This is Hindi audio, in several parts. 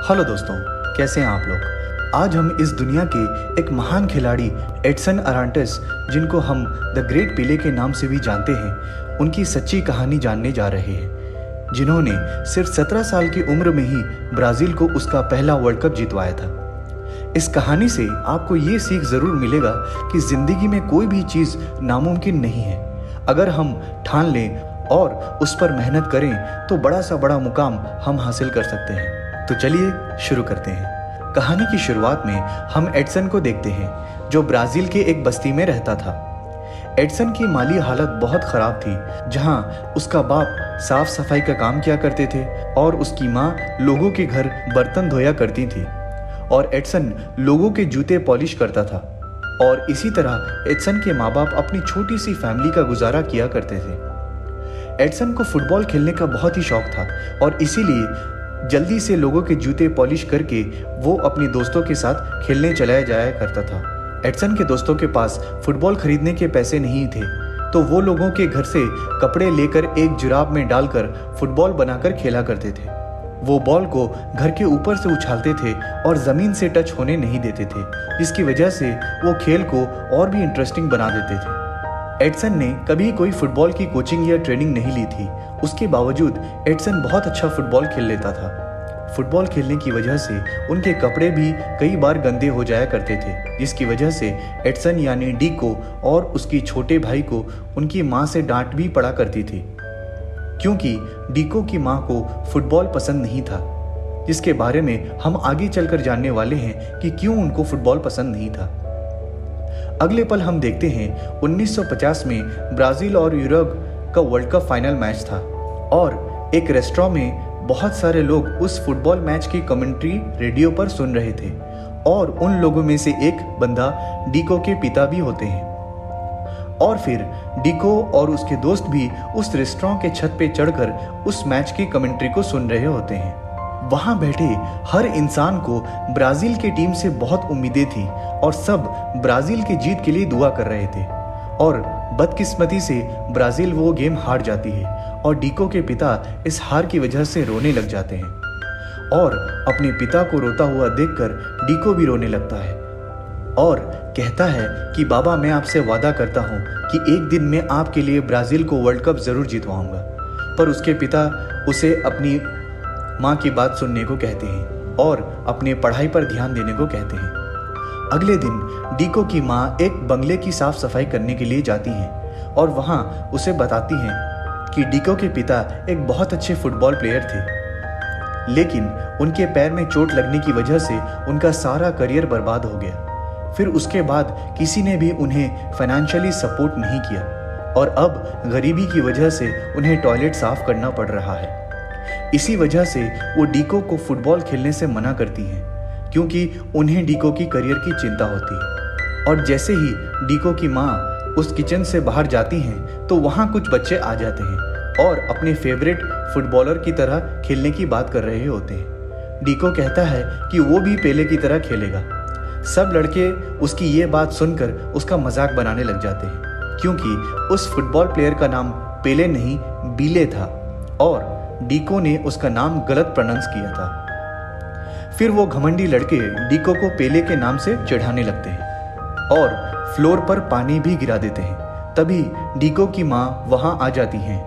हेलो दोस्तों, कैसे हैं आप लोग। आज हम इस दुनिया के एक महान खिलाड़ी एडसन अरांटेस, जिनको हम द ग्रेट पेले के नाम से भी जानते हैं, उनकी सच्ची कहानी जानने जा रहे हैं, जिन्होंने सिर्फ 17 साल की उम्र में ही ब्राज़ील को उसका पहला वर्ल्ड कप जितवाया था। इस कहानी से आपको ये सीख ज़रूर मिलेगा कि ज़िंदगी में कोई भी चीज़ नामुमकिन नहीं है। अगर हम ठान लें और उस पर मेहनत करें तो बड़ा सा बड़ा मुकाम हम हासिल कर सकते हैं। तो चलिए शुरू करते हैं। कहानी की शुरुआत में हम एडसन को देखते हैं, जो ब्राज़ील के एक बस्ती में रहता था। एडसन की माली हालत बहुत ख़राब थी, जहां उसका बाप साफ सफाई का काम किया करते थे और उसकी माँ लोगों के घर बर्तन धोया करती थी और एडसन लोगों के जूते पॉलिश करता था। और इसी तरह एडसन के माँ बाप अपनी छोटी सी फैमिली का गुजारा किया करते थे। एडसन को फुटबॉल खेलने का बहुत ही शौक था और इसीलिए जल्दी से लोगों के जूते पॉलिश करके वो अपने दोस्तों के साथ खेलने चला जाया करता था। एडसन के दोस्तों के पास फुटबॉल खरीदने के पैसे नहीं थे, तो वो लोगों के घर से कपड़े लेकर एक जुराब में डालकर फुटबॉल बनाकर खेला करते थे। वो बॉल को घर के ऊपर से उछालते थे और ज़मीन से टच होने नहीं देते थे, जिसकी वजह से वो खेल को और भी इंटरेस्टिंग बना देते थे। एडसन ने कभी कोई फुटबॉल की कोचिंग या ट्रेनिंग नहीं ली थी। उसके बावजूद एडसन बहुत अच्छा फुटबॉल खेल लेता था। फुटबॉल खेलने की वजह से उनके कपड़े भी कई बार गंदे हो जाया करते थे, जिसकी वजह से एडसन यानी डीको और उसके छोटे भाई को उनकी माँ से डांट भी पड़ा करती थी, क्योंकि डीको की माँ को फुटबॉल पसंद नहीं था, जिसके बारे में हम आगे चलकर जानने वाले हैं कि क्यों उनको फुटबॉल पसंद नहीं था। अगले पल हम देखते हैं 1950 में ब्राज़ील और यूरुग्वे का वर्ल्ड कप फाइनल मैच था और एक रेस्टोरेंट में बहुत सारे लोग उस फुटबॉल मैच की कमेंट्री रेडियो पर सुन रहे थे और उन लोगों में से एक बंदा डीको के पिता भी होते हैं। और फिर डीको और उसके दोस्त भी उस रेस्टोरेंट के छत पे चढ़कर उस मैच की कमेंट्री को सुन रहे होते हैं। वहां बैठे हर इंसान को ब्राज़ील की टीम से बहुत उम्मीदें थी और सब ब्राज़ील की जीत के लिए दुआ कर रहे थे। और बदकिस्मती से ब्राज़ील वो गेम हार जाती है और डीको के पिता इस हार की वजह से रोने लग जाते हैं और अपने पिता को रोता हुआ देखकर डीको भी रोने लगता है और कहता है कि बाबा, मैं आपसे वादा करता हूँ कि एक दिन मैं आपके लिए ब्राज़ील को वर्ल्ड कप ज़रूर जितवाऊंगा। पर उसके पिता उसे अपनी माँ की बात सुनने को कहते हैं और अपने पढ़ाई पर ध्यान देने को कहते हैं। अगले दिन डीको की माँ एक बंगले की साफ सफाई करने के लिए जाती हैं और वहाँ उसे बताती हैं कि डीको के पिता एक बहुत अच्छे फुटबॉल प्लेयर थे, लेकिन उनके पैर में चोट लगने की वजह से उनका सारा करियर बर्बाद हो गया। फिर उसके बाद किसी ने भी उन्हें फाइनेंशियली सपोर्ट नहीं किया और अब गरीबी की वजह से उन्हें टॉयलेट साफ करना पड़ रहा है। इसी वजह से वो डीको को फुटबॉल खेलने से मना करती हैं, क्योंकि उन्हें डीको की करियर की चिंता होती है। और जैसे ही डीको की माँ उस किचन से बाहर जाती हैं तो वहाँ कुछ बच्चे आ जाते हैं और अपने फेवरेट फुटबॉलर की तरह खेलने की बात कर रहे होते हैं। डीको कहता है कि वो भी पेले की तरह खेलेगा। सब लड़के उसकी ये बात सुनकर उसका मजाक बनाने लग जाते हैं, क्योंकि उस फुटबॉल प्लेयर का नाम पेले नहीं बीले था और डीको ने उसका नाम गलत प्रोनाउंस किया था। फिर वो घमंडी लड़के डीको को पेले के नाम से चिढ़ाने लगते हैं और फ्लोर पर पानी भी गिरा देते हैं। तभी डीको की माँ वहाँ आ जाती हैं।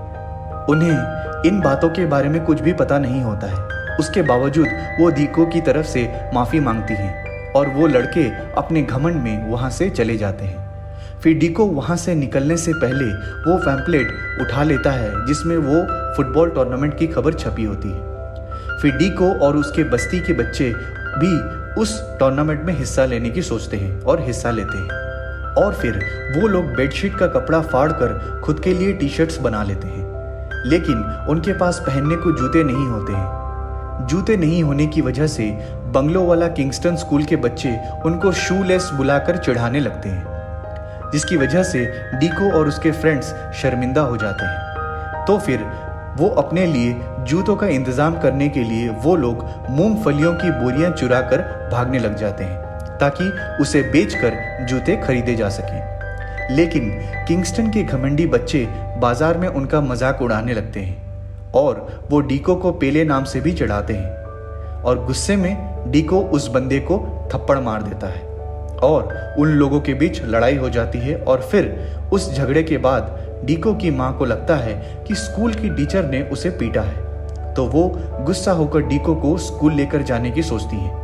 उन्हें इन बातों के बारे में कुछ भी पता नहीं होता है। उसके बावजूद वो डीको की तरफ से माफ़ी मांगती हैं और वो लड़के अपने घमंड में वहाँ से चले जाते हैं। फिर डीको वहाँ से निकलने से पहले वो पैम्पलेट उठा लेता है जिसमें वो फुटबॉल टूर्नामेंट की खबर छपी होती है। फिर डीको और उसके बस्ती के बच्चे भी उस टूर्नामेंट में हिस्सा लेने की सोचते हैं और हिस्सा लेते हैं। और फिर वो लोग बेडशीट का कपड़ा फाड़कर खुद के लिए टी शर्ट्स बना लेते हैं, लेकिन उनके पास पहनने को जूते नहीं होते हैं। जूते नहीं होने की वजह से बंगलो वाला किंगस्टन स्कूल के बच्चे उनको शूलेस बुलाकर चिढ़ाने लगते हैं, जिसकी वजह से डीको और उसके फ्रेंड्स शर्मिंदा हो जाते हैं। तो फिर वो अपने लिए जूतों का इंतजाम करने के लिए वो लोग मूंगफलियों की बोरियां चुरा कर भागने लग जाते हैं, ताकि उसे बेचकर जूते खरीदे जा सकें। लेकिन किंगस्टन के घमंडी बच्चे बाजार में उनका मजाक उड़ाने लगते हैं और वो डीको को पेले नाम से भी चिढ़ाते हैं। और गुस्से में डीको उस बंदे को थप्पड़ मार देता है और उन लोगों के बीच लड़ाई हो जाती है। और फिर उस झगड़े के बाद डीको की माँ को लगता है कि स्कूल की टीचर ने उसे पीटा है, तो वो गुस्सा होकर डीको को स्कूल लेकर जाने की सोचती है।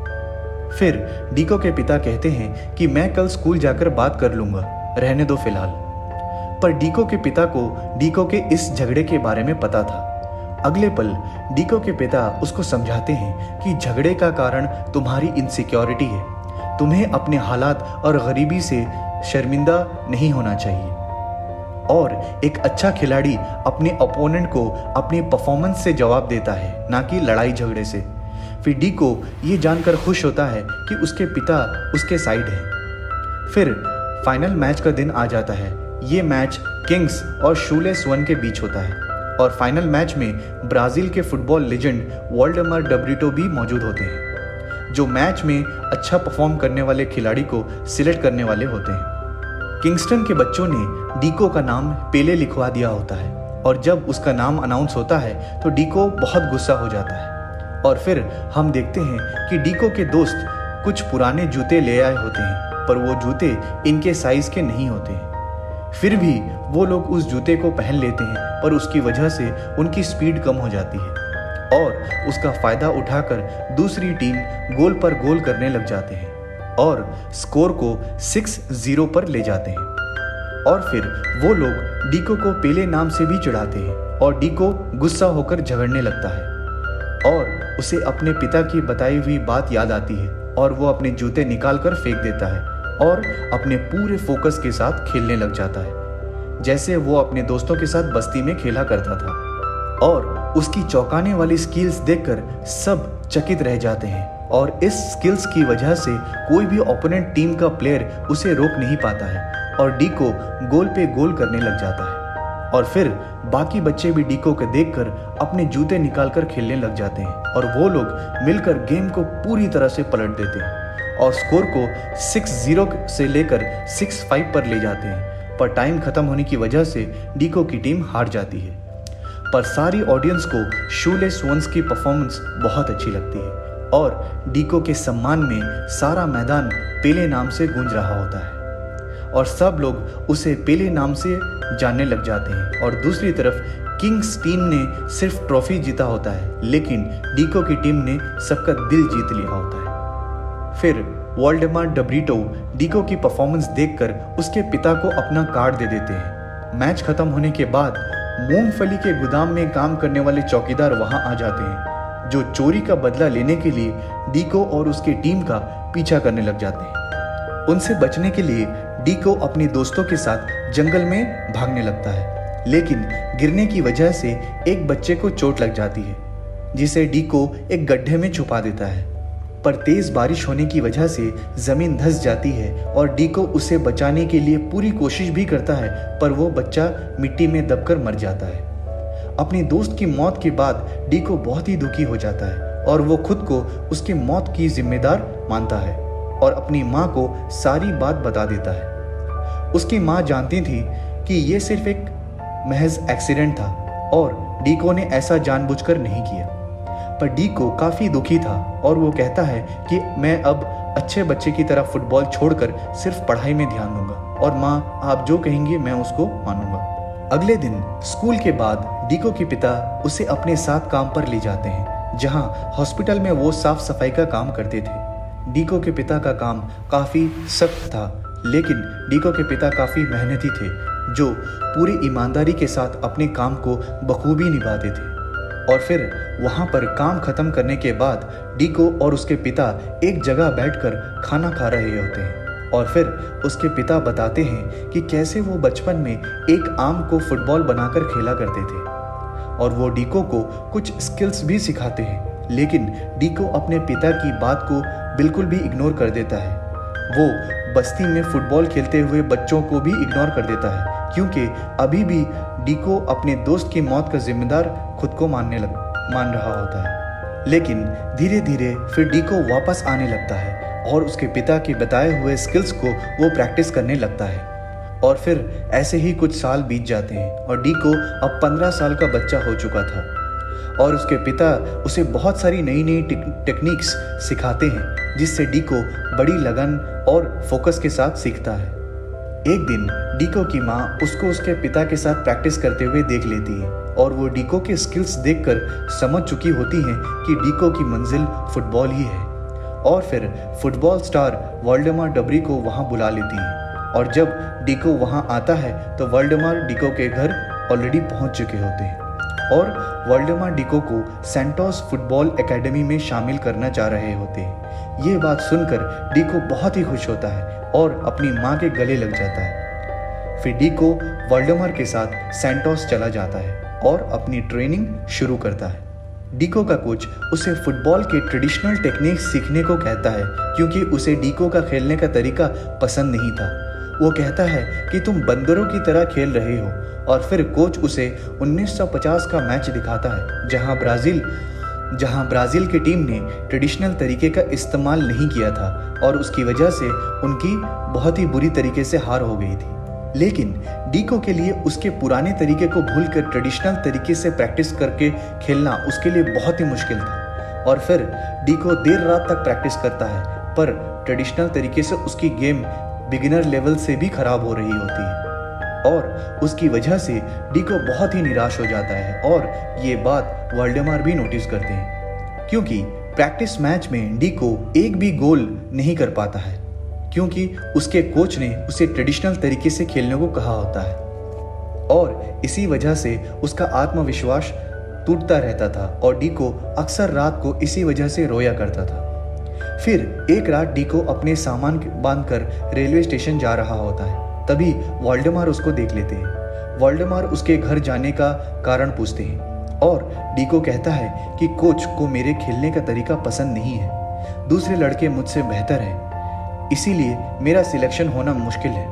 फिर डीको के पिता कहते हैं कि मैं कल स्कूल जाकर बात कर लूँगा, रहने दो फिलहाल। पर डीको के पिता को डीको के इस झगड़े के बारे में पता था। अगले पल डीको के पिता उसको समझाते हैं कि झगड़े का कारण तुम्हारी इनसिक्योरिटी है, तुम्हें अपने हालात और गरीबी से शर्मिंदा नहीं होना चाहिए। और एक अच्छा खिलाड़ी अपने ओपोनेंट को अपनी परफॉर्मेंस से जवाब देता है, ना कि लड़ाई झगड़े से। फिर डीको ये जानकर खुश होता है कि उसके पिता उसके साइड है। फिर फाइनल मैच का दिन आ जाता है। ये मैच किंग्स और शूले स्वन के बीच होता है और फाइनल मैच में ब्राज़ील के फुटबॉल लेजेंड वोल्डेमार डब्रिटो भी मौजूद होते हैं, जो मैच में अच्छा परफॉर्म करने वाले खिलाड़ी को सिलेक्ट करने वाले होते हैं। किंगस्टन के बच्चों ने डीको का नाम पेले लिखवा दिया होता है और जब उसका नाम अनाउंस होता है तो डीको बहुत गुस्सा हो जाता है। और फिर हम देखते हैं कि डीको के दोस्त कुछ पुराने जूते ले आए होते हैं, पर वो जूते इनके साइज के नहीं होते हैं। फिर भी वो लोग उस जूते को पहन लेते हैं, पर उसकी वजह से उनकी स्पीड कम हो जाती है और उसका फ़ायदा उठाकर दूसरी टीम गोल पर गोल करने लग जाते हैं और स्कोर को 6-0 पर ले जाते हैं। और फिर वो लोग डीको को पेले नाम से भी चिढ़ाते हैं और डीको गुस्सा होकर झगड़ने लगता है और उसे अपने पिता की बताई हुई बात याद आती है और वो अपने जूते निकाल कर फेंक देता है और अपने पूरे फोकस के साथ खेलने लग जाता है, जैसे वो अपने दोस्तों के साथ बस्ती में खेला करता था। और उसकी चौंकाने वाली स्किल्स देखकर सब चकित रह जाते हैं और इस स्किल्स की वजह से कोई भी ओपोनेंट टीम का प्लेयर उसे रोक नहीं पाता है और डीको गोल पे गोल करने लग जाता है। और फिर बाकी बच्चे भी डीको को देखकर अपने जूते निकालकर खेलने लग जाते हैं और वो लोग मिलकर गेम को पूरी तरह से पलट देते हैं और स्कोर को 6-0 से लेकर 6-5 पर ले जाते हैं। पर टाइम खत्म होने की वजह से डीको की टीम हार जाती है। पर सारी ऑडियंस को शूले स्वंस की परफॉर्मेंस बहुत अच्छी लगती है और डीको के सम्मान में सारा मैदान पेले नाम से गूंज रहा होता है और सब लोग उसे पेले नाम से जानने लग जाते हैं। और दूसरी तरफ किंग्स टीम ने सिर्फ ट्रॉफी जीता होता है, लेकिन डीको की टीम ने सबका दिल जीत लिया होता है। फिर वोल्डेमार डब्रिटो डीको की परफॉर्मेंस देखकर उसके पिता को अपना कार्ड दे देते हैं। मैच खत्म होने के बाद मूंगफली के गोदाम में काम करने वाले चौकीदार वहां आ जाते हैं, जो चोरी का बदला लेने के लिए डीको और उसकी टीम का पीछा करने लग जाते हैं। उनसे बचने के लिए डीको अपने दोस्तों के साथ जंगल में भागने लगता है, लेकिन गिरने की वजह से एक बच्चे को चोट लग जाती है, जिसे डीको एक गड्ढे में छुपा देता है। पर तेज बारिश होने की वजह से जमीन धंस जाती है और डीको उसे बचाने के लिए पूरी कोशिश भी करता है, पर वो बच्चा मिट्टी में दबकर मर जाता है। अपने दोस्त की मौत के बाद डीको बहुत ही दुखी हो जाता है और वो खुद को उसकी मौत की जिम्मेदार मानता है और अपनी माँ को सारी बात बता देता है। उसकी माँ जानती थी कि ये सिर्फ एक महज एक्सीडेंट था और डीको ने ऐसा जानबूझकर नहीं किया। पर डीको काफ़ी दुखी था और वो कहता है कि मैं अब अच्छे बच्चे की तरह फुटबॉल छोड़कर सिर्फ पढ़ाई में ध्यान दूंगा और माँ आप जो कहेंगी मैं उसको मानूंगा। अगले दिन स्कूल के बाद डीको के पिता उसे अपने साथ काम पर ले जाते हैं, जहाँ हॉस्पिटल में वो साफ सफाई का काम करते थे। डीको के पिता का काम काफ़ी सख्त था, लेकिन डीको के पिता काफ़ी मेहनती थे, जो पूरी ईमानदारी के साथ अपने काम को बखूबी निभाते थे। और फिर वहाँ पर काम खत्म करने के बाद डीको और उसके पिता एक जगह बैठकर खाना खा रहे होते हैं और फिर उसके पिता बताते हैं कि कैसे वो बचपन में एक आम को फुटबॉल बनाकर खेला करते थे और वो डीको को कुछ स्किल्स भी सिखाते हैं, लेकिन डीको अपने पिता की बात को बिल्कुल भी इग्नोर कर देता है। वो बस्ती में फुटबॉल खेलते हुए बच्चों को भी इग्नोर कर देता है, क्योंकि अभी भी डीको अपने दोस्त की मौत का जिम्मेदार खुद को मान रहा होता है। लेकिन धीरे धीरे फिर डीको वापस आने लगता है और उसके पिता के बताए हुए स्किल्स को वो प्रैक्टिस करने लगता है। और फिर ऐसे ही कुछ साल बीत जाते हैं और डीको अब 15 साल का बच्चा हो चुका था। और उसके पिता उसे बहुत सारी नई नई टेक्निक्स सिखाते हैं, जिससे डीको बड़ी लगन और फोकस के साथ सीखता है। एक दिन डीको की माँ उसको उसके पिता के साथ प्रैक्टिस करते हुए देख लेती है और वो डीको के स्किल्स देखकर समझ चुकी होती हैं कि डीको की मंजिल फुटबॉल ही है। और फिर फुटबॉल स्टार वोल्डेमार डबरी को वहाँ बुला लेती है और जब डीको वहाँ आता है तो वोल्डेमार डीको के घर ऑलरेडी पहुँच चुके होते हैं और वोल्डेमार डीको को सैंटोस फुटबॉल एकेडमी में शामिल करना चाह रहे होते हैं। ये बात सुनकर डीको बहुत ही खुश होता है और अपनी माँ के गले लग जाता है। फिर डीको वोल्डेमार के साथ सैंटोस चला जाता है और अपनी ट्रेनिंग शुरू करता है। डीको का कोच उसे फुटबॉल के ट्रेडिशनल टेक्निक सीखने को कहता है क्योंकि उसे डीको का खेलने का तरीका पसंद नहीं था। वो कहता है कि तुम बंदरों की तरह खेल रहे हो और फिर कोच उसे 1950 का मैच दिखाता है जहां ब्राज़ील की टीम ने ट्रेडिशनल तरीके का इस्तेमाल नहीं किया था और उसकी वजह से उनकी बहुत ही बुरी तरीके से हार हो गई थी। लेकिन डीको के लिए उसके पुराने तरीके को भूलकर ट्रेडिशनल तरीके से प्रैक्टिस करके खेलना उसके लिए बहुत ही मुश्किल था और फिर डीको देर रात तक प्रैक्टिस करता है, पर ट्रेडिशनल तरीके से उसकी गेम बिगिनर लेवल से भी खराब हो रही होती है और उसकी वजह से डीको बहुत ही निराश हो जाता है और ये बात वोल्डेमार भी नोटिस करते हैं क्योंकि प्रैक्टिस मैच में डीको एक भी गोल नहीं कर पाता है क्योंकि उसके कोच ने उसे ट्रेडिशनल तरीके से खेलने को कहा होता है और इसी वजह से उसका आत्मविश्वास टूटता रहता था और डीको अक्सर रात को इसी वजह से रोया करता था। फिर एक रात डीको अपने सामान बांधकर रेलवे स्टेशन जा रहा होता है, तभी वोल्डेमार उसको देख लेते हैं। वोल्डेमार उसके घर जाने का कारण पूछते हैं और डीको कहता है कि कोच को मेरे खेलने का तरीका पसंद नहीं है, दूसरे लड़के मुझसे बेहतर हैं, इसीलिए मेरा सिलेक्शन होना मुश्किल है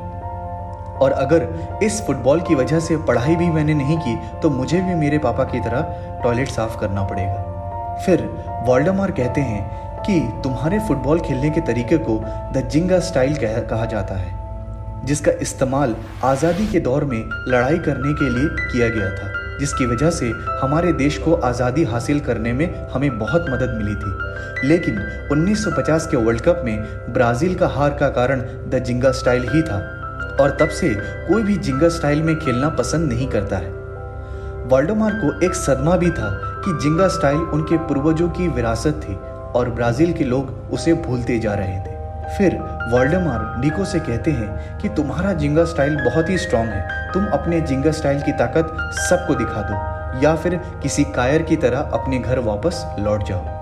और अगर इस फुटबॉल की वजह से पढ़ाई भी मैंने नहीं की तो मुझे भी मेरे पापा की तरह टॉयलेट साफ करना पड़ेगा। फिर वोल्डेमार कहते हैं कि तुम्हारे फुटबॉल खेलने के तरीके को द जिंगा स्टाइल कहा जाता है, जिसका इस्तेमाल आज़ादी के दौर में लड़ाई करने के लिए किया गया था, जिसकी वजह से हमारे देश को आज़ादी हासिल करने में हमें बहुत मदद मिली थी। लेकिन 1950 के वर्ल्ड कप में ब्राज़ील का हार का कारण द जिंगा स्टाइल ही था और तब से कोई भी जिंगा स्टाइल में खेलना पसंद नहीं करता है। वोल्डेमार को एक सदमा भी था कि जिंगा स्टाइल उनके पूर्वजों की विरासत थी और ब्राज़ील के लोग उसे भूलते जा रहे थे। फिर वोल्डेमार डीको से कहते हैं कि तुम्हारा जिंगा स्टाइल बहुत ही स्ट्रांग है, तुम अपने जिंगा स्टाइल की ताकत सबको दिखा दो या फिर किसी कायर की तरह अपने घर वापस लौट जाओ।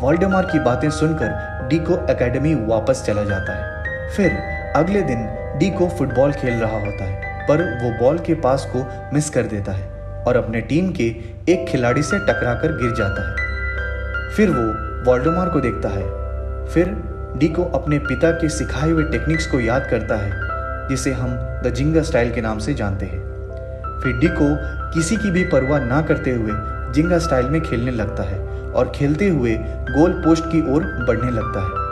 वोल्डेमार की बातें सुनकर डीको एकेडमी वापस चला जाता है। फिर अगले दिन डीको फुटबॉल खेल रहा होता है, पर वो बॉल के पास को मिस कर देता है और अपने टीम के एक खिलाड़ी से टकराकर गिर जाता है। फिर वो वोल्डेमार को देखता है। फिर डीको अपने पिता के सिखाए हुए टेक्निक्स को याद करता है, जिसे हम द जिंगा स्टाइल के नाम से जानते हैं। फिर डीको किसी की भी परवाह ना करते हुए जिंगा स्टाइल में खेलने लगता है और खेलते हुए गोल पोस्ट की ओर बढ़ने लगता है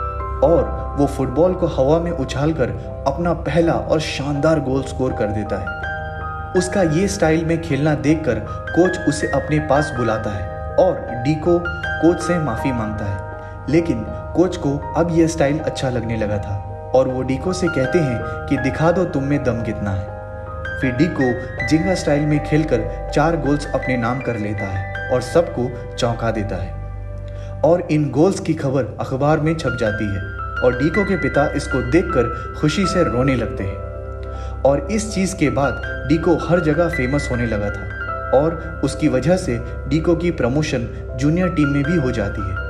और वो फुटबॉल को हवा में उछालकर अपना पहला और शानदार गोल स्कोर कर देता है। उसका ये स्टाइल में खेलना देखकर कोच उसे अपने पास बुलाता है और डीको कोच से माफ़ी मांगता है, लेकिन कोच को अब यह स्टाइल अच्छा लगने लगा था और वो डीको से कहते हैं कि दिखा दो तुम में दम कितना है। फिर डीको जिंगा स्टाइल में खेलकर 4 गोल्स अपने नाम कर लेता है और सबको चौंका देता है और इन गोल्स की खबर अखबार में छप जाती है और डीको के पिता इसको देखकर खुशी से रोने लगते हैं और इस चीज़ के बाद डीको हर जगह फेमस होने लगा था और उसकी वजह से डीको की प्रमोशन जूनियर टीम में भी हो जाती है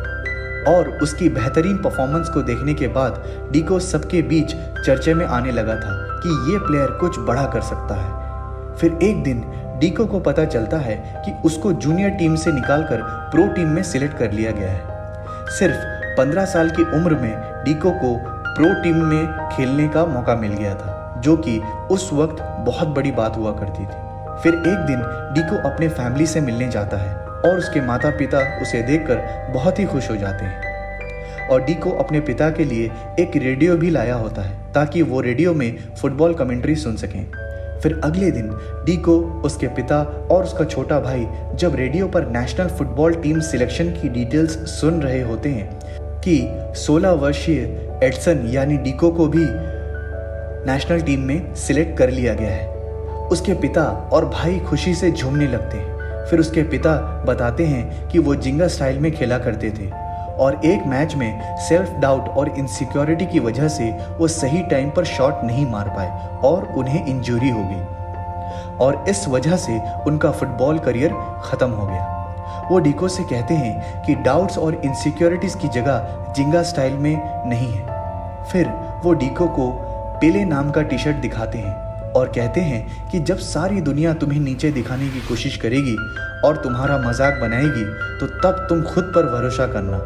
और उसकी बेहतरीन परफॉर्मेंस को देखने के बाद डीको सबके बीच चर्चे में आने लगा था कि ये प्लेयर कुछ बड़ा कर सकता है। फिर एक दिन डीको को पता चलता है कि उसको जूनियर टीम से निकालकर प्रो टीम में सिलेक्ट कर लिया गया है। सिर्फ 15 साल की उम्र में डीको को प्रो टीम में खेलने का मौका मिल गया था, जो कि उस वक्त बहुत बड़ी बात हुआ करती थी। फिर एक दिन डीको अपने फैमिली से मिलने जाता है और उसके माता पिता उसे देखकर बहुत ही खुश हो जाते हैं और डीको अपने पिता के लिए एक रेडियो भी लाया होता है ताकि वो रेडियो में फुटबॉल कमेंट्री सुन सकें। फिर अगले दिन डीको, उसके पिता और उसका छोटा भाई जब रेडियो पर नेशनल फुटबॉल टीम सिलेक्शन की डिटेल्स सुन रहे होते हैं कि 16 वर्षीय एडसन यानी डीको को भी नेशनल टीम में सिलेक्ट कर लिया गया है, उसके पिता और भाई खुशी से झूमने लगते हैं। फिर उसके पिता बताते हैं कि वो जिंगा स्टाइल में खेला करते थे और एक मैच में सेल्फ डाउट और इनसिक्योरिटी की वजह से वो सही टाइम पर शॉट नहीं मार पाए और उन्हें इंजरी हो गई और इस वजह से उनका फुटबॉल करियर ख़त्म हो गया। वो डीको से कहते हैं कि डाउट्स और इनसिक्योरिटीज़ की जगह जिंगा स्टाइल में नहीं है। फिर वो डीको को पेले नाम का टी शर्ट दिखाते हैं और कहते हैं कि जब सारी दुनिया तुम्हें नीचे दिखाने की कोशिश करेगी और तुम्हारा मजाक बनाएगी तो तब तुम खुद पर भरोसा करना।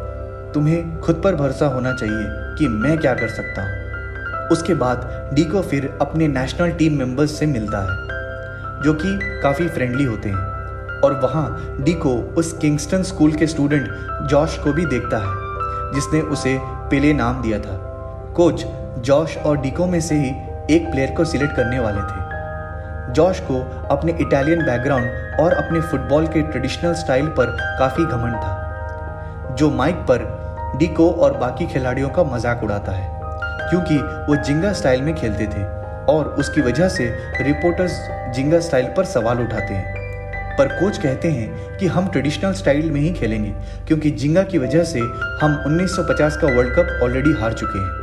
तुम्हें खुद पर भरोसा होना चाहिए कि मैं क्या कर सकता हूँ। उसके बाद डीको फिर अपने नेशनल टीम मेंबर्स से मिलता है जो कि काफ़ी फ्रेंडली होते हैं और वहाँ डीको उस किंगस्टन स्कूल के स्टूडेंट जॉश को भी देखता है जिसने उसे पेले नाम दिया था। कोच जॉश और डीको में से ही एक प्लेयर को सिलेक्ट करने वाले थे। जॉश को अपने इटालियन बैकग्राउंड और अपने फुटबॉल के ट्रेडिशनल स्टाइल पर काफ़ी घमंड था, जो माइक पर डीको और बाकी खिलाड़ियों का मजाक उड़ाता है क्योंकि वो जिंगा स्टाइल में खेलते थे और उसकी वजह से रिपोर्टर्स जिंगा स्टाइल पर सवाल उठाते हैं। पर कोच कहते हैं कि हम ट्रेडिशनल स्टाइल में ही खेलेंगे क्योंकि जिंगा की वजह से हम 1950 का वर्ल्ड कप ऑलरेडी हार चुके हैं।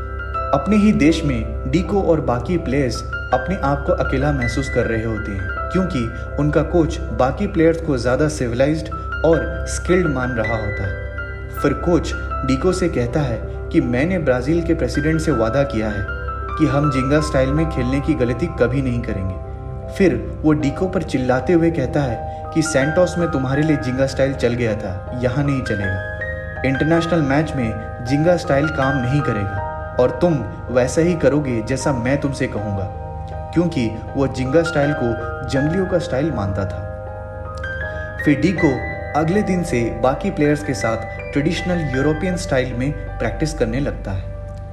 अपने ही देश में डीको और बाकी प्लेयर्स अपने आप को अकेला महसूस कर रहे होते हैं क्योंकि उनका कोच बाकी प्लेयर्स को ज़्यादा सिविलाइज्ड और स्किल्ड मान रहा होता है। फिर कोच डीको से कहता है कि मैंने ब्राज़ील के प्रेसिडेंट से वादा किया है कि हम जिंगा स्टाइल में खेलने की गलती कभी नहीं करेंगे। फिर वो डीको पर चिल्लाते हुए कहता है कि सैंटोस में तुम्हारे लिए जिंगा स्टाइल चल गया था, यहाँ नहीं चलेगा। इंटरनेशनल मैच में जिंगा स्टाइल काम नहीं करेगा और तुम वैसा ही करोगे जैसा मैं तुमसे कहूँगा, क्योंकि वो जिंगा स्टाइल को जंगलियों का स्टाइल मानता था। फिर डीको अगले दिन से बाकी प्लेयर्स के साथ ट्रेडिशनल यूरोपियन स्टाइल में प्रैक्टिस करने लगता है,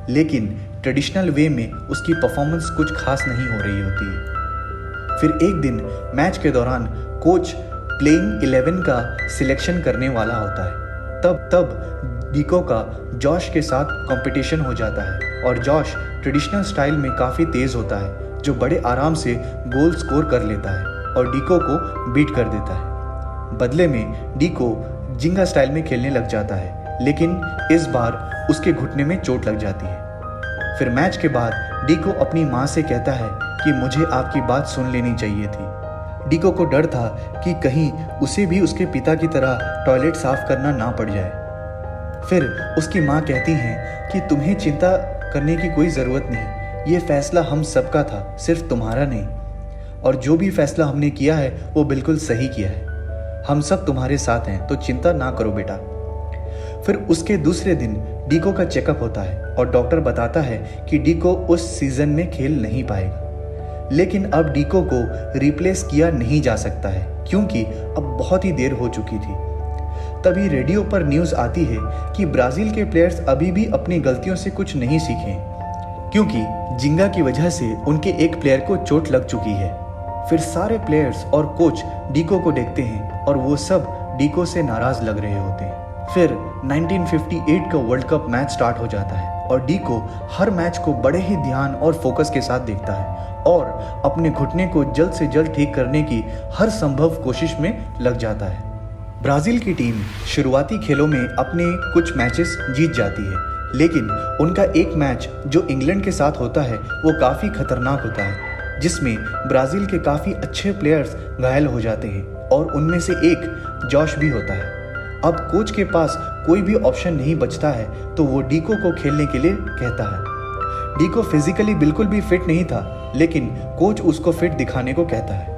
लेकिन ट्रेडिशनल वे में उसकी परफॉर्मेंस कुछ खास नहीं हो रही होती है। फिर एक दिन मैच के दौरान कोच प्लेइंग 11 का सिलेक्शन करने वाला होता है। तब डीको का जॉश के साथ कंपटीशन हो जाता है और जॉश ट्रेडिशनल स्टाइल में काफ़ी तेज़ होता है, जो बड़े आराम से गोल स्कोर कर लेता है और डीको को बीट कर देता है। बदले में डीको जिंगा स्टाइल में खेलने लग जाता है, लेकिन इस बार उसके घुटने में चोट लग जाती है। फिर मैच के बाद डीको अपनी माँ से कहता है कि मुझे आपकी बात सुन लेनी चाहिए थी। डीको को डर था कि कहीं उसे भी उसके पिता की तरह टॉयलेट साफ करना ना पड़ जाए। फिर उसकी माँ कहती हैं कि तुम्हें चिंता करने की कोई ज़रूरत नहीं, ये फैसला हम सबका था, सिर्फ तुम्हारा नहीं, और जो भी फैसला हमने किया है वो बिल्कुल सही किया है। हम सब तुम्हारे साथ हैं, तो चिंता ना करो बेटा। फिर उसके दूसरे दिन डीको का चेकअप होता है और डॉक्टर बताता है कि डीको उस सीज़न में खेल नहीं पाएगा, लेकिन अब डीको को रिप्लेस किया नहीं जा सकता है क्योंकि अब बहुत ही देर हो चुकी थी। तभी रेडियो पर न्यूज़ आती है कि ब्राज़ील के प्लेयर्स अभी भी अपनी गलतियों से कुछ नहीं सीखे क्योंकि जिंगा की वजह से उनके एक प्लेयर को चोट लग चुकी है। फिर सारे प्लेयर्स और कोच डीको को देखते हैं और वो सब डीको से नाराज़ लग रहे होते हैं। फिर 1958 का वर्ल्ड कप मैच स्टार्ट हो जाता है और डीको हर मैच को बड़े ही ध्यान और फोकस के साथ देखता है और अपने घुटने को जल्द से जल्द ठीक करने की हर संभव कोशिश में लग जाता है। ब्राज़ील की टीम शुरुआती खेलों में अपने कुछ मैचेस जीत जाती है, लेकिन उनका एक मैच जो इंग्लैंड के साथ होता है वो काफ़ी खतरनाक होता है, जिसमें ब्राज़ील के काफ़ी अच्छे प्लेयर्स घायल हो जाते हैं और उनमें से एक जॉश भी होता है। अब कोच के पास कोई भी ऑप्शन नहीं बचता है तो वो डीको को खेलने के लिए कहता है। डीको फिजिकली बिल्कुल भी फिट नहीं था, लेकिन कोच उसको फिट दिखाने को कहता है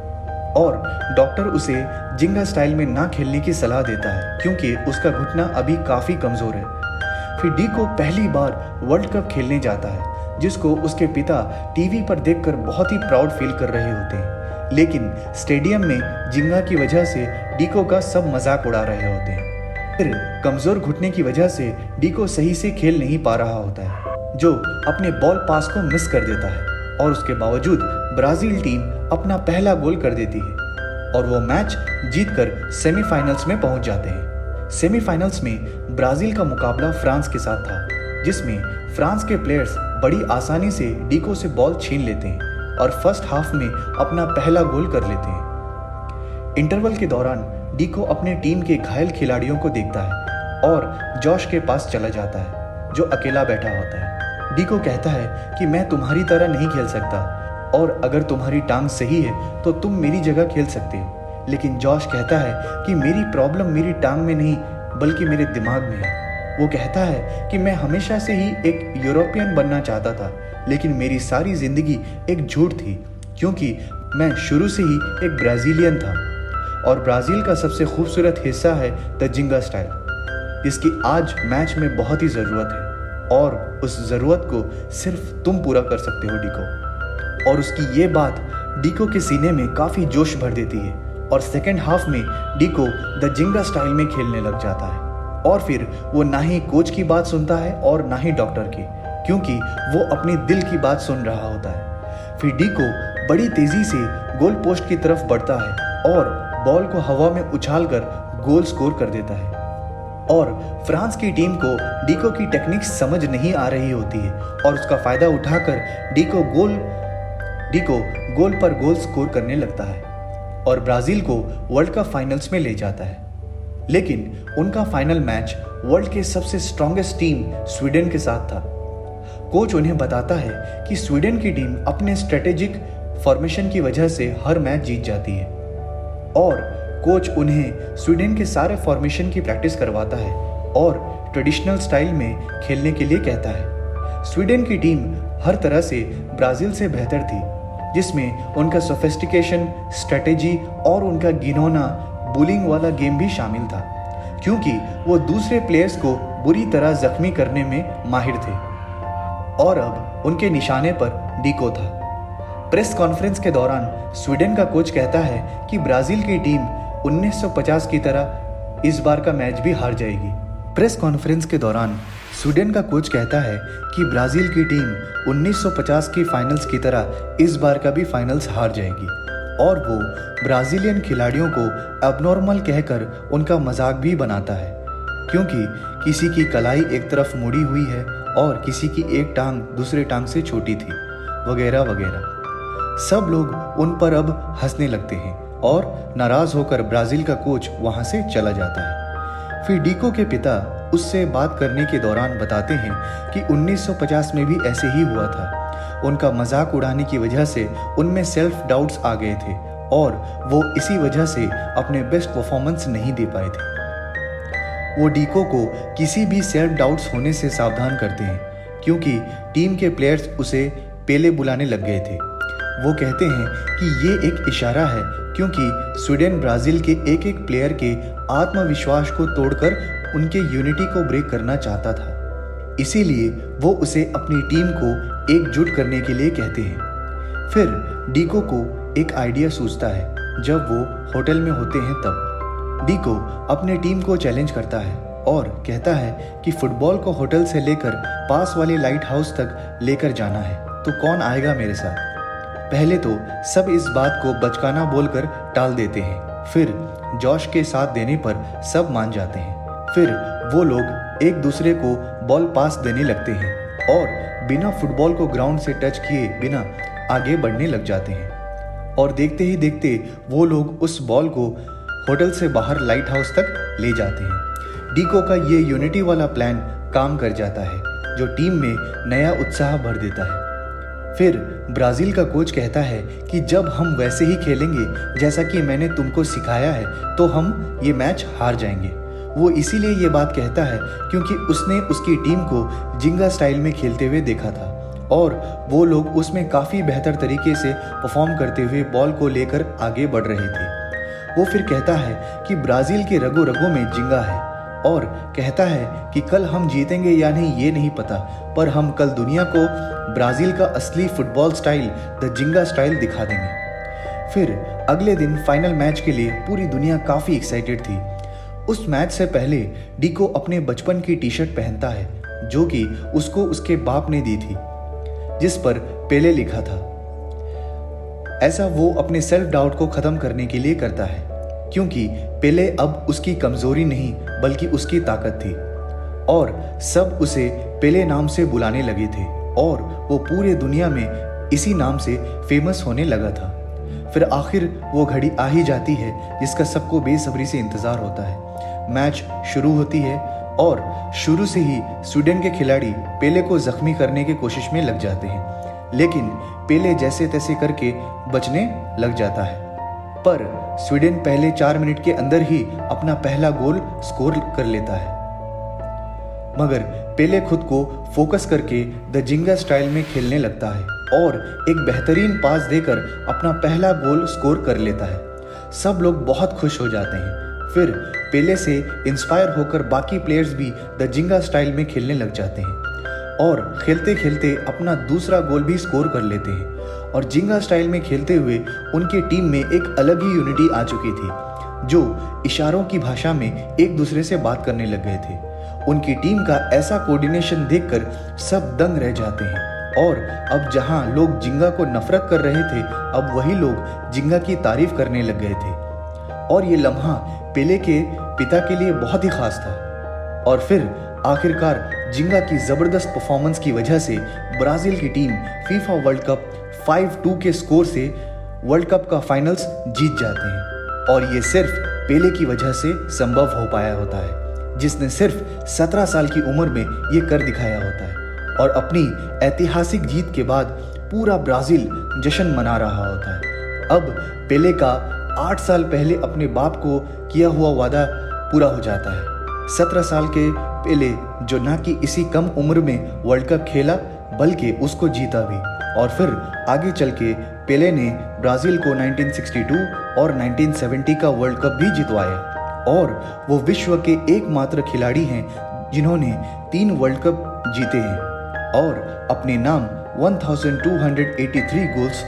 और डॉक्टर उसे जिंगा स्टाइल में ना खेलने की सलाह देता है क्योंकि उसका घुटना अभी काफ़ी कमज़ोर है। फिर डीको पहली बार वर्ल्ड कप खेलने जाता है, जिसको उसके पिता टीवी पर देखकर बहुत ही प्राउड फील कर रहे होते हैं, लेकिन स्टेडियम में जिंगा की वजह से डीको का सब मजाक उड़ा रहे होते हैं। फिर कमज़ोर घुटने की वजह से डीको सही से खेल नहीं पा रहा होता है, जो अपने बॉल पास को मिस कर देता है और उसके बावजूद ब्राज़ील टीम अपना पहला गोल कर देती है और वो मैच जीतकर सेमीफाइनल्स में पहुंच जाते हैं। सेमीफाइनल्स में ब्राज़ील का मुकाबला फ्रांस के साथ था, जिसमें फ्रांस के प्लेयर्स बड़ी आसानी से डीको से बॉल छीन लेते हैं और फर्स्ट हाफ में अपना पहला गोल कर लेते हैं। इंटरवल के दौरान डीको अपने टीम के घायल खिलाड़ियों को देखता है और जॉश के पास चला जाता है, जो अकेला बैठा होता है। डीको कहता है कि मैं तुम्हारी तरह नहीं खेल सकता और अगर तुम्हारी टांग सही है तो तुम मेरी जगह खेल सकते हो। लेकिन जॉश कहता है कि मेरी प्रॉब्लम मेरी टांग में नहीं बल्कि मेरे दिमाग में है। वो कहता है कि मैं हमेशा से ही एक यूरोपियन बनना चाहता था, लेकिन मेरी सारी जिंदगी एक झूठ थी क्योंकि मैं शुरू से ही एक ब्राज़ीलियन था। और ब्राज़ील का सबसे खूबसूरत हिस्सा है द जिंगा स्टाइल, जिसकी आज मैच में बहुत ही ज़रूरत है और उस ज़रूरत को सिर्फ तुम पूरा कर सकते हो डीको। और उसकी ये बात डीको के सीने में काफ़ी जोश भर देती है और सेकेंड हाफ में डीको द जिंगा स्टाइल में खेलने लग जाता है। और फिर वो ना ही कोच की बात सुनता है और ना ही डॉक्टर की, क्योंकि वो अपने दिल की बात सुन रहा होता है। फिर डीको बड़ी तेजी से गोल पोस्ट की तरफ बढ़ता है और बॉल को हवा में उछालकर गोल स्कोर कर देता है। और फ्रांस की टीम को डीको की टेक्निक समझ नहीं आ रही होती है और उसका फायदा उठाकर डीको गोल पर गोल स्कोर करने लगता है और ब्राज़ील को वर्ल्ड कप फाइनल्स में ले जाता है। लेकिन उनका फाइनल मैच वर्ल्ड के सबसे स्ट्रॉन्गेस्ट टीम स्वीडन के साथ था। कोच उन्हें बताता है कि स्वीडन की टीम अपने स्ट्रेटेजिक फॉर्मेशन की वजह से हर मैच जीत जाती है और कोच उन्हें स्वीडन के सारे फॉर्मेशन की प्रैक्टिस करवाता है और ट्रेडिशनल स्टाइल में खेलने के लिए कहता है। स्वीडन की टीम हर तरह से ब्राज़ील से बेहतर थी, जिसमें उनका सोफिस्टिकेशन, स्ट्रेटेजी और उनका घिनौना बुलिंग वाला गेम भी शामिल था, क्योंकि वो दूसरे प्लेयर्स को बुरी तरह जख्मी करने में माहिर थे। और अब उनके निशाने पर डीको था। प्रेस कॉन्फ्रेंस के दौरान स्वीडन का कोच कहता है कि ब्राज़ील की टीम 1950 की तरह इस बार का मैच भी हार जाएगी। प्रेस कॉन्फ्रेंस के दौरान स्वीडन का कोच कहता है कि ब्राज़ील की टीम 1950 की फाइनल्स की तरह इस बार का भी फाइनल्स हार जाएगी और वो ब्राज़ीलियन खिलाड़ियों को एबनॉर्मल कहकर उनका मजाक भी बनाता है, क्योंकि किसी की कलाई एक तरफ मुड़ी हुई है और किसी की एक टांग दूसरे टांग से छोटी थी, वगैरह वगैरह। सब लोग उन पर अब हंसने लगते हैं और नाराज़ होकर ब्राज़ील का कोच वहाँ से चला जाता है। फिर डीको के पिता उससे बात करने के दौरान बताते हैं कि 1950 में भी ऐसे ही हुआ था। उनका मजाक उड़ाने की वजह से उनमें सेल्फ डाउट्स आ गए थे और वो इसी वजह से अपने बेस्ट परफॉर्मेंस नहीं दे पाए थे। वो डीको को किसी भी सेल्फ डाउट्स होने से सावधान करते हैं, क्योंकि टीम के प्लेयर्स उसे पेले बुलाने लग गए थे। वो कहते हैं कि ये एक इशारा है, क्योंकि स्वीडन ब्राज़ील के एक एक प्लेयर के आत्मविश्वास को तोड़कर उनके यूनिटी को ब्रेक करना चाहता था। इसीलिए वो उसे अपनी टीम को एकजुट करने के लिए कहते हैं। फिर डीको को एक आइडिया सूझता है जब वो होटल में होते हैं तब। डीको अपने टीम को चैलेंज करता है और कहता है कि फुटबॉल को होटल से लेकर पास वाले लाइट हाउस तक लेकर जाना है, तो कौन आएगा मेरे साथ। पहले तो सब इस बात को बचकाना बोलकर टाल देते हैं, फिर जॉश के साथ देने पर सब मान जाते हैं। फिर वो लोग एक दूसरे को बॉल पास देने लगते हैं और बिना फुटबॉल को ग्राउंड से टच किए बिना आगे बढ़ने लग जाते हैं और देखते ही देखते वो लोग उस बॉल को होटल से बाहर लाइट हाउस तक ले जाते हैं। डीको का ये यूनिटी वाला प्लान काम कर जाता है, जो टीम में नया उत्साह भर देता है। फिर ब्राज़ील का कोच कहता है कि जब हम वैसे ही खेलेंगे जैसा कि मैंने तुमको सिखाया है तो हम ये मैच हार जाएंगे। वो इसीलिए ये बात कहता है क्योंकि उसने उसकी टीम को जिंगा स्टाइल में खेलते हुए देखा था और वो लोग उसमें काफ़ी बेहतर तरीके से परफॉर्म करते हुए बॉल को लेकर आगे बढ़ रहे थे। वो फिर कहता है कि ब्राज़ील के रगों रगों में जिंगा है और कहता है कि कल हम जीतेंगे या नहीं ये नहीं पता, पर हम कल दुनिया को ब्राज़ील का असली फुटबॉल स्टाइल द जिंगा स्टाइल दिखा देंगे। फिर अगले दिन फाइनल मैच के लिए पूरी दुनिया काफ़ी एक्साइटेड थी। उस मैच से पहले डीको अपने बचपन की टी शर्ट पहनता है, जो कि उसको उसके बाप ने दी थी, जिस पर पेले लिखा था। ऐसा वो अपने सेल्फ डाउट को ख़त्म करने के लिए करता है, क्योंकि पेले अब उसकी कमज़ोरी नहीं बल्कि उसकी ताकत थी और सब उसे पेले नाम से बुलाने लगे थे और वो पूरे दुनिया में इसी नाम से फेमस होने लगा था। फिर आखिर वो घड़ी आ ही जाती है जिसका सबको बेसब्री से इंतज़ार होता है। मैच शुरू होती है और शुरू से ही स्वीडन के खिलाड़ी पेले को जख्मी करने की कोशिश में लग जाते हैं, लेकिन पेले जैसे तैसे करके बचने लग जाता है। पर स्वीडन पहले 4 मिनट के अंदर ही अपना पहला गोल स्कोर कर लेता है, मगर पेले खुद को फोकस करके द जिंगा स्टाइल में खेलने लगता है और एक बेहतरीन पास देकर अपना पहला गोल स्कोर कर लेता है। सब लोग बहुत खुश हो जाते हैं। फिर पेले से इंस्पायर होकर बाकी प्लेयर्स भी द जिंगा स्टाइल में खेलने लग जाते हैं और खेलते खेलते अपना दूसरा गोल भी स्कोर कर लेते हैं। और जिंगा स्टाइल में खेलते हुए उनकी टीम में एक अलग ही यूनिटी आ चुकी थी, जो इशारों की भाषा में एक दूसरे से बात करने लग गए थे। उनकी टीम का ऐसा कोऑर्डिनेशन देखकर सब दंग रह जाते हैं और अब जहां लोग जिंगा को नफरत कर रहे थे, अब वही लोग जिंगा की तारीफ करने लग गए थे। और ये लम्हा पेले के पिता के लिए बहुत ही खास था। और फिर आखिरकार जिंगा की ज़बरदस्त परफॉर्मेंस की वजह से ब्राज़ील की टीम फीफा वर्ल्ड कप 5-2 के स्कोर से वर्ल्ड कप का फाइनल्स जीत जाते हैं। और ये सिर्फ पेले की वजह से संभव हो पाया होता है, जिसने सिर्फ 17 साल की उम्र में ये कर दिखाया होता है। और अपनी ऐतिहासिक जीत के बाद पूरा ब्राज़ील जश्न मना रहा होता है। अब पेले का 8 साल पहले अपने बाप को किया हुआ वादा पूरा हो जाता है। 17 साल के पेले, जो ना कि इसी कम उम्र में वर्ल्ड कप खेला बल्कि उसको जीता भी। और फिर आगे चल के पेले ने ब्राज़ील को 1962 और 1970 का वर्ल्ड कप भी जितवाया और वो विश्व के एकमात्र खिलाड़ी हैं जिन्होंने 3 वर्ल्ड कप जीते हैं और अपने नाम 1283 गोल्स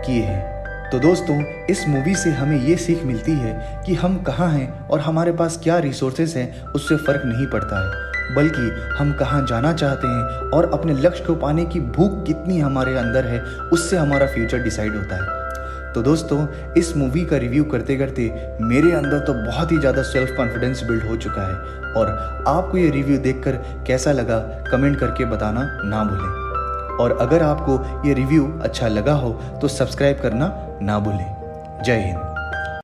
किए हैं। तो दोस्तों, इस मूवी से हमें ये सीख मिलती है कि हम कहाँ हैं और हमारे पास क्या रिसोर्सेस हैं उससे फ़र्क नहीं पड़ता है, बल्कि हम कहाँ जाना चाहते हैं और अपने लक्ष्य को पाने की भूख कितनी हमारे अंदर है, उससे हमारा फ्यूचर डिसाइड होता है। तो दोस्तों, इस मूवी का रिव्यू करते करते मेरे अंदर तो बहुत ही ज़्यादा सेल्फ कॉन्फिडेंस बिल्ड हो चुका है। और आपको ये रिव्यू देखकर कैसा लगा कमेंट करके बताना ना भूलें। और अगर आपको ये रिव्यू अच्छा लगा हो तो सब्सक्राइब करना ना भूलें। जय हिंद।